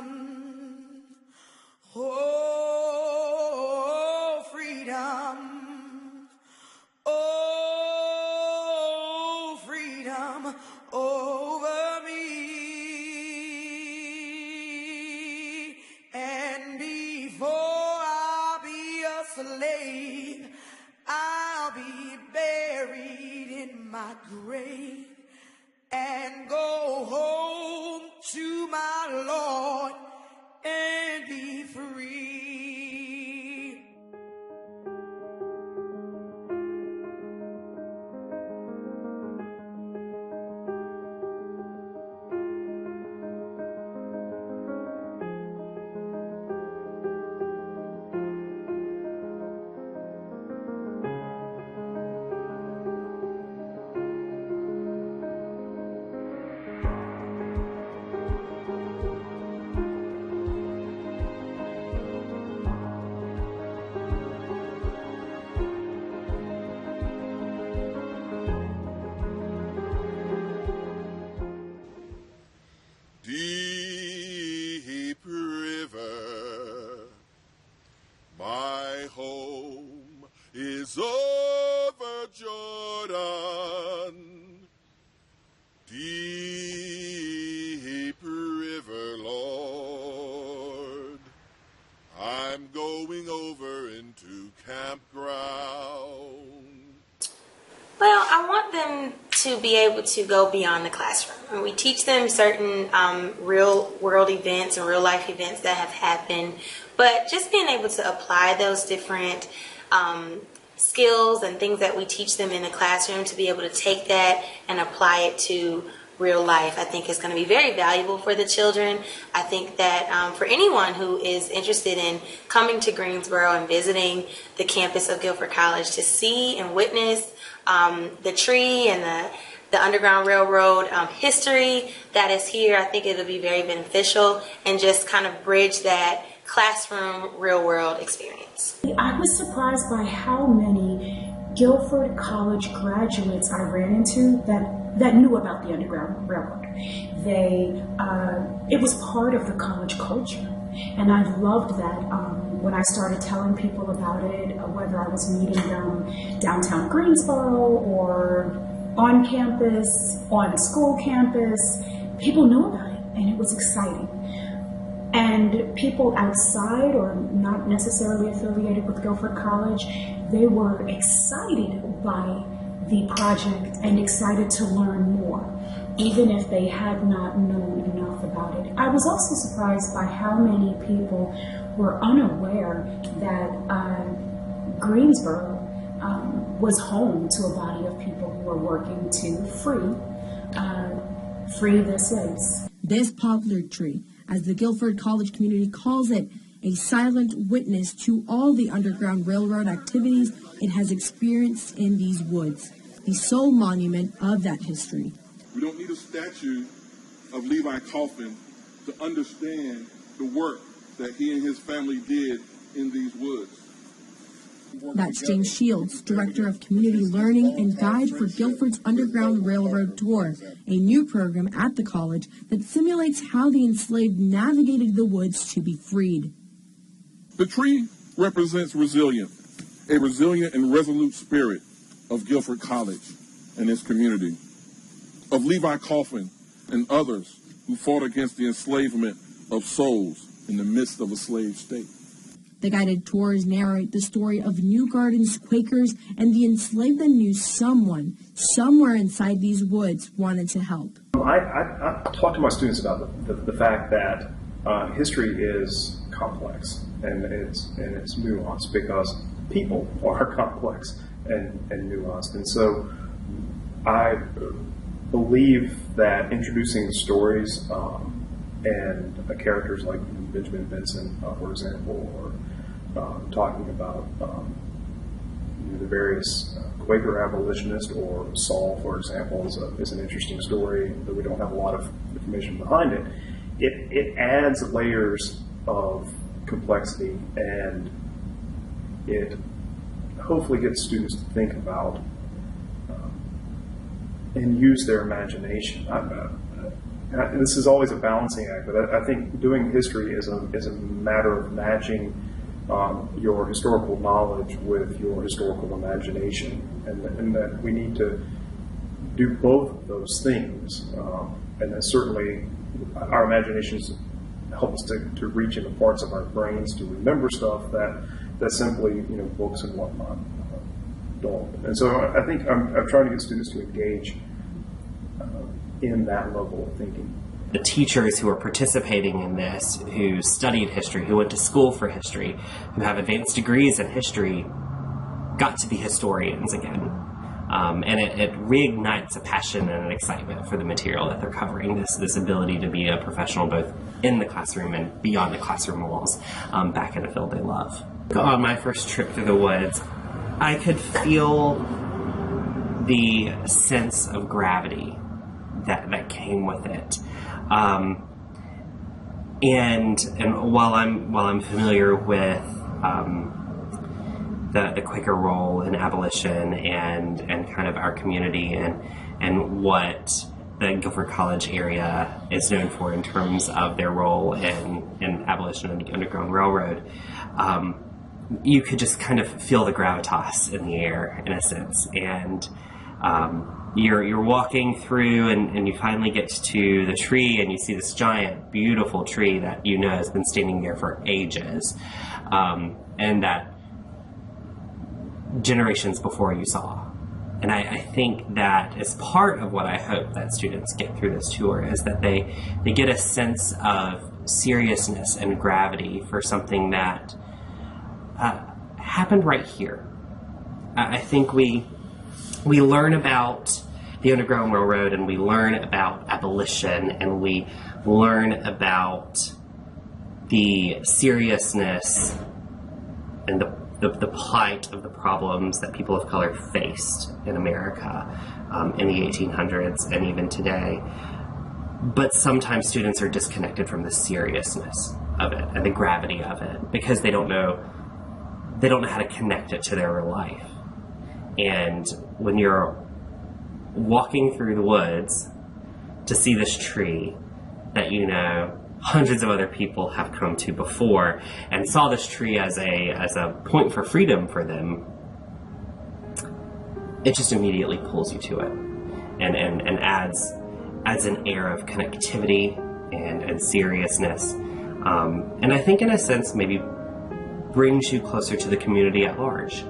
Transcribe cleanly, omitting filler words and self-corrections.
freedom. Oh, freedom. Oh, freedom over me. And before I'll be a slave, I'll be buried in my grave and go home to my Lord and be free. Deep river, my home is over Jordan. Deep river, Lord, I'm going over into campground. Well, I want them to be able to go beyond the classroom. And we teach them certain real world events and real life events that have happened, but just being able to apply those different skills and things that we teach them in the classroom to be able to take that and apply it to real life, I think is going to be very valuable for the children. I think that for anyone who is interested in coming to Greensboro and visiting the campus of Guilford College to see and witness the tree and the Underground Railroad history that is here, I think it'll be very beneficial and just kind of bridge that classroom real world experience. I was surprised by how many Guilford College graduates I ran into that knew about the Underground Railroad. It was part of the college culture, and I loved that. When I started telling people about it, whether I was meeting them downtown Greensboro or on campus, on school campus, people knew about it, and it was exciting. And people outside or not necessarily affiliated with Guilford College, they were excited by the project and excited to learn more, even if they had not known enough about it. I was also surprised by how many people were unaware that Greensboro was home to a body of people who were working to free their slaves. This poplar tree, as the Guilford College community calls it, a silent witness to all the Underground Railroad activities it has experienced in these woods, the sole monument of that history. We don't need a statue of Levi Coffin to understand the work that he and his family did in these woods. That's James Shields, Director of Community Learning and Guide for Guilford's Underground Railroad Tour, a new program at the college that simulates how the enslaved navigated the woods to be freed. The tree represents resilience, a resilient and resolute spirit of Guilford College and its community, of Levi Coffin and others who fought against the enslavement of souls in the midst of a slave state. The guided tours narrate the story of New Garden's Quakers and the enslaved that knew someone, somewhere inside these woods, wanted to help. I talk to my students about the fact that history is complex and it's nuanced because people are complex and nuanced. And so I believe that introducing the stories and characters like Benjamin Benson, for example, or talking about the various Quaker abolitionists, or Saul, for example, is an interesting story, though we don't have a lot of information behind it. It adds layers of complexity, and it hopefully gets students to think about and use their imagination. this is always a balancing act, but I think doing history is a matter of matching your historical knowledge with your historical imagination, and that we need to do both of those things. And that certainly our imaginations help us to reach into parts of our brains to remember stuff that simply, books and whatnot don't. And so I think I'm trying to get students to engage in that level of thinking. The teachers who are participating in this, who studied history, who went to school for history, who have advanced degrees in history, got to be historians again. And it reignites a passion and an excitement for the material that they're covering, this ability to be a professional both in the classroom and beyond the classroom walls, back in a field they love. On my first trip through the woods, I could feel the sense of gravity that came with it. And while I'm familiar with the Quaker role in abolition and kind of our community and what the Guilford College area is known for in terms of their role in abolition and the Underground Railroad, you could just kind of feel the gravitas in the air, in a sense. And you're walking through and you finally get to the tree and you see this giant, beautiful tree that has been standing there for ages, and that generations before you saw. And I think that is part of what I hope that students get through this tour, is that they get a sense of seriousness and gravity for something that happened right here. I think we learn about the Underground Railroad, and we learn about abolition, and we learn about the seriousness and the plight of the problems that people of color faced in America in the 1800s and even today. But sometimes students are disconnected from the seriousness of it and the gravity of it because they don't know how to connect it to their real life. And when you're walking through the woods to see this tree that hundreds of other people have come to before and saw this tree as a point for freedom for them, it just immediately pulls you to it and adds an air of connectivity and seriousness. And I think in a sense maybe brings you closer to the community at large.